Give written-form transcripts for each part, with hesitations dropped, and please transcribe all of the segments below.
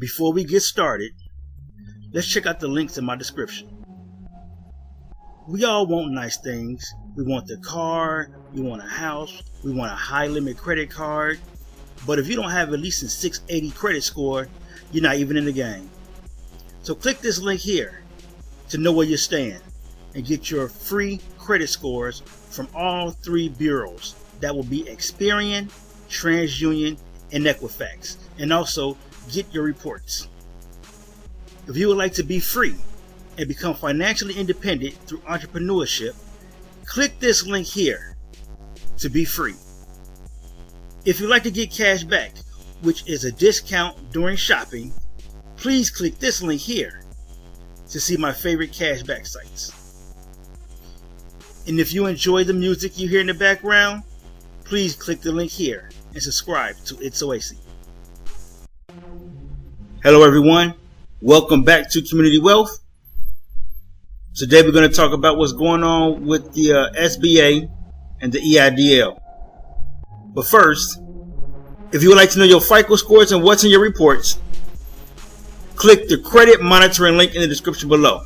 before we get started, let's check out the links in my description. We all want nice things. We want the car, we want a house, we want a high limit credit card. But if you don't have at least a 680 credit score, you're not even in the game. So click this link here to know where you stand and get your free credit scores from all three bureaus. That will be Experian, TransUnion, and Equifax. And also get your reports. If you would like to be free and become financially independent through entrepreneurship, click this link here to be free. If you'd like to get Cashback, which is a discount during shopping, please click this link here to see my favorite cashback sites. And if you enjoy the music you hear in the background, please click the link here and subscribe to It's Oasis. Hello everyone, welcome back to Community Wealth. Today we're going to talk about what's going on with the SBA and the EIDL. But first, if you would like to know your FICO scores and what's in your reports, click the credit monitoring link in the description below.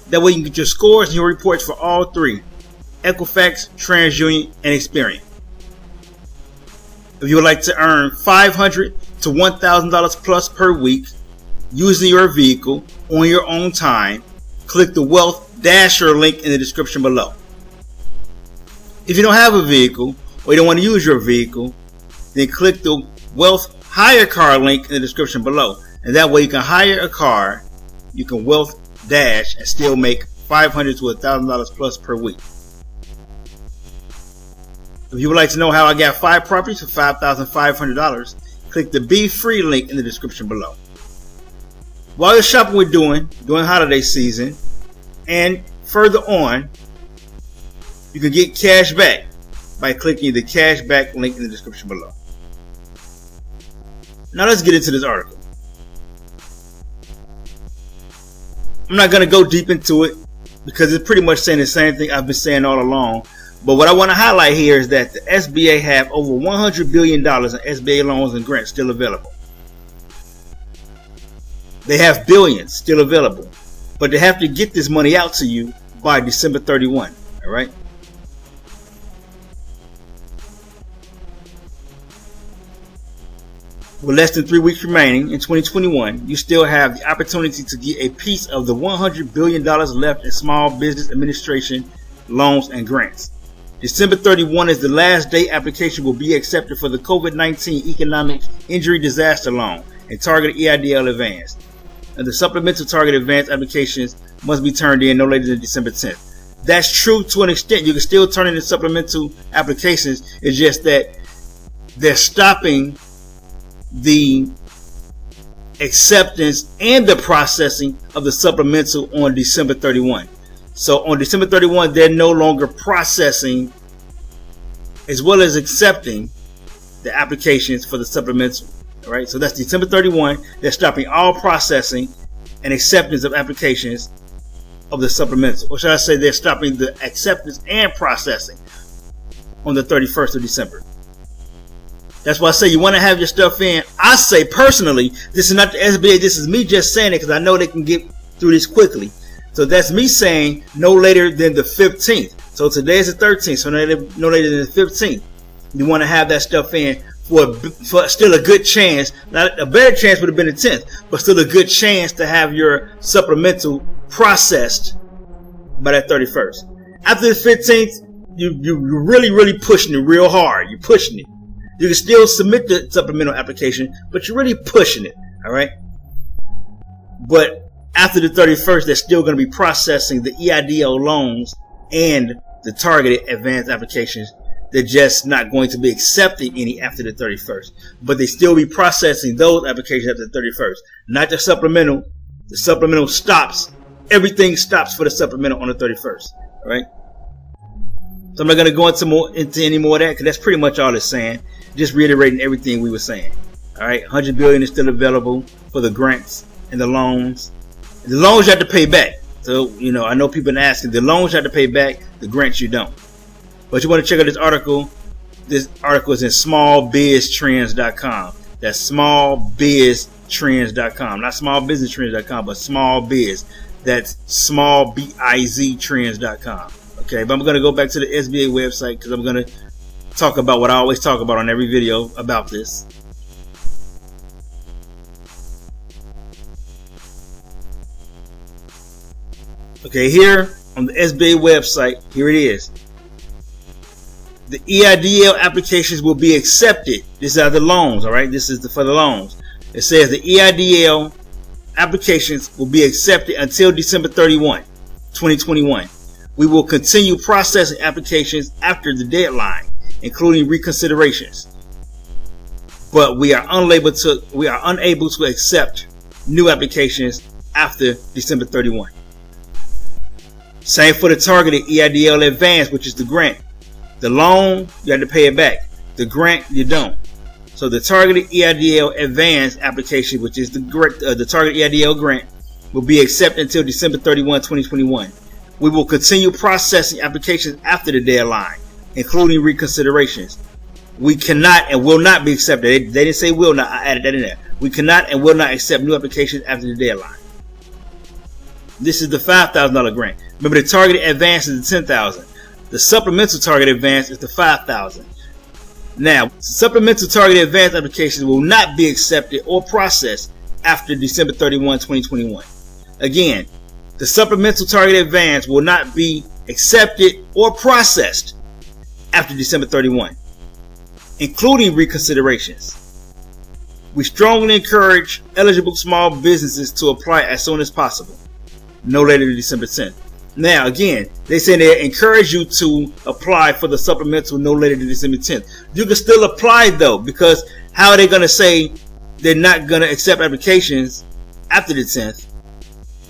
That way you can get your scores and your reports for all three: Equifax, TransUnion, and Experian. If you would like to earn $500 to $1,000 plus per week using your vehicle on your own time, click the Wealth Dasher link in the description below. If you don't have a vehicle or you don't want to use your vehicle, then click the Wealth Hire Car link in the description below. And that way you can hire a car, you can Wealth Dash, and still make $500 to $1,000 plus per week. If you would like to know how I got 5 properties for $5,500, click the Be Free link in the description below. While you're shopping, we're doing holiday season, and further on, you can get cash back by clicking the Cashback link in the description below. Now let's get into this article. I'm not going to go deep into it because it's pretty much saying the same thing I've been saying all along. But what I want to highlight here is that the SBA have over $100 billion in SBA loans and grants still available. They have billions still available, but they have to get this money out to you by December 31. All right. With less than 3 weeks remaining in 2021, you still have the opportunity to get a piece of the $100 billion left in Small Business Administration loans and grants. December 31 is the last day application will be accepted for the COVID-19 Economic Injury Disaster Loan and Targeted EIDL Advance. And the Supplemental Target Advance applications must be turned in no later than December 10th. That's true to an extent. You can still turn in the supplemental applications. It's just that they're stopping the acceptance and the processing of the supplemental on December 31. So on December 31, they're no longer processing as well as accepting the applications for the supplemental. All right, so that's December 31. They're stopping all processing and acceptance of applications of the supplemental. Or should I say they're stopping the acceptance and processing on the 31st of December. That's why I say you want to have your stuff in. I say personally, this is not the SBA. This is me just saying it because I know they can get through this quickly. So that's me saying no later than the 15th. So today is the 13th. So no later than the 15th. You want to have that stuff in for still a good chance. Not a better chance would have been the 10th, but still a good chance to have your supplemental processed by that 31st. After the 15th, you're really pushing it real hard. You're pushing it. You can still submit the supplemental application, but you're really pushing it. All right. But after the 31st, they're still going to be processing the EIDL loans and the targeted advanced applications. They're just not going to be accepting any after the 31st. But they still be processing those applications after the 31st. Not the supplemental. The supplemental stops. Everything stops for the supplemental on the 31st. All right. So I'm not going to go into any more of that because that's pretty much all it's saying. Just reiterating everything we were saying. All right. $100 billion is still available for the grants and the loans. The loans you have to pay back. So, I know people are asking, the loans you have to pay back, the grants you don't. But you want to check out this article. This article is in smallbiztrends.com. That's smallbiztrends.com. smallbiztrends.com. Not smallbusinesstrends.com, but smallbiz. That's smallbiztrends.com. Okay, but I'm going to go back to the SBA website because I'm going to talk about what I always talk about on every video about this. Okay, here on the SBA website, here it is. The EIDL applications will be accepted. These are the loans, all right? This is for the loans. It says the EIDL applications will be accepted until December 31, 2021. We will continue processing applications after the deadline, including reconsiderations. But we are unable to accept new applications after December 31. Same for the targeted EIDL advance, which is the grant. The loan, you have to pay it back. The grant, you don't. So the targeted EIDL advance application, which is the targeted EIDL grant, will be accepted until December 31, 2021. We will continue processing applications after the deadline, including reconsiderations. We cannot and will not be accepted. They didn't say will not. I added that in there. We cannot and will not accept new applications after the deadline. This is the $5,000 grant. Remember, the targeted advance is the $10,000. The supplemental target advance is the $5,000. Now, supplemental target advance applications will not be accepted or processed after December 31, 2021. Again, the supplemental target advance will not be accepted or processed after December 31, including reconsiderations. We strongly encourage eligible small businesses to apply as soon as possible, no later than December 10th. Now, again, they say they encourage you to apply for the supplemental no later than December 10th. You can still apply, though, because how are they going to say they're not going to accept applications after the 10th,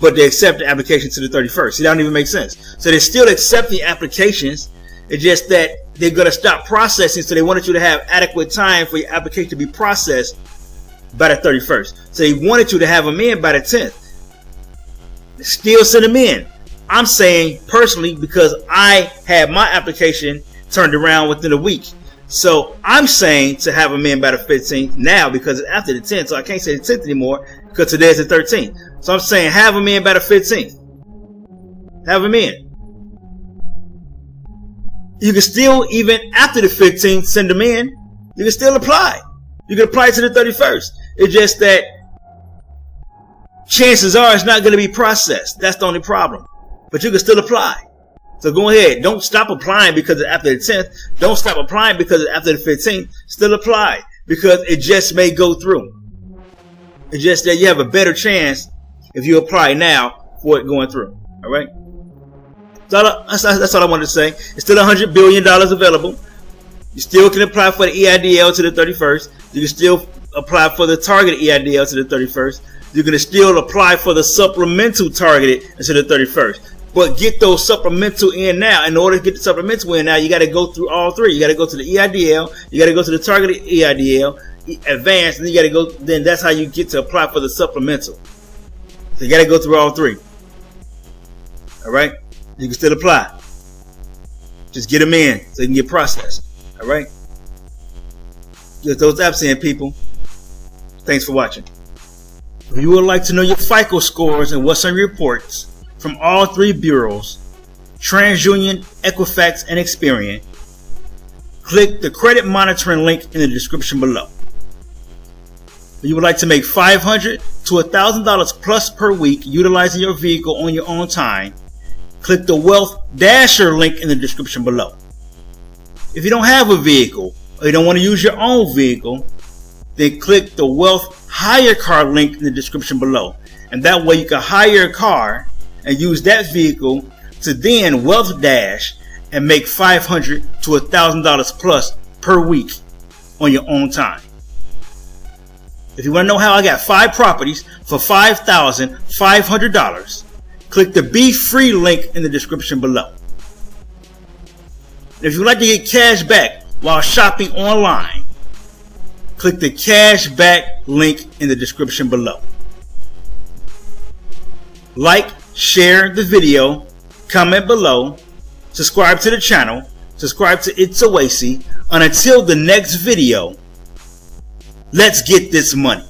but they accept the application to the 31st? See, that don't even make sense. So they're still accepting applications. It's just that they're going to stop processing, so they wanted you to have adequate time for your application to be processed by the 31st. So they wanted you to have them in by the 10th. Still send them in. I'm saying personally because I had my application turned around within a week. So I'm saying to have them in by the 15th now because it's after the 10th. So I can't say the 10th anymore because today's the 13th. So I'm saying have them in by the 15th. Have them in. You can still, even after the 15th, send them in. You can still apply. You can apply to the 31st. It's just that chances are it's not going to be processed. That's the only problem. But you can still apply. So go ahead. Don't stop applying because it's after the 10th. Don't stop applying because it's after the 15th. Still apply because it just may go through. It's just that you have a better chance if you apply now for it going through. All right? That's all I wanted to say. It's still $100 billion available. You still can apply for the EIDL to the 31st. You can still apply for the targeted EIDL to the 31st. You can still apply for the supplemental targeted to the 31st. But get those supplemental in now. In order to get the supplemental in now, you got to go through all three. You got to go to the EIDL. You got to go to the targeted EIDL, advanced, and then you got to go. Then that's how you get to apply for the supplemental. So you got to go through all three. All right. You can still apply. Just get them in so you can get processed. All right. Get those apps in, people. Thanks for watching. If you would like to know your FICO scores and what's on your reports from all three bureaus, TransUnion, Equifax, and Experian, click the credit monitoring link in the description below. If you would like to make $500 to $1,000 plus per week utilizing your vehicle on your own time, click the Wealth Dasher link in the description below. If you don't have a vehicle or you don't want to use your own vehicle, then click the Wealth Hire Car link in the description below. And that way you can hire a car and use that vehicle to then Wealth Dash and make $500 to $1,000 plus per week on your own time. If you want to know how I got 5 properties for $5,500, click the Be Free link in the description below. If you'd like to get cash back while shopping online, click the Cashback link in the description below. Like, share the video, comment below, subscribe to the channel, subscribe to It's Oasis, and until the next video, let's get this money.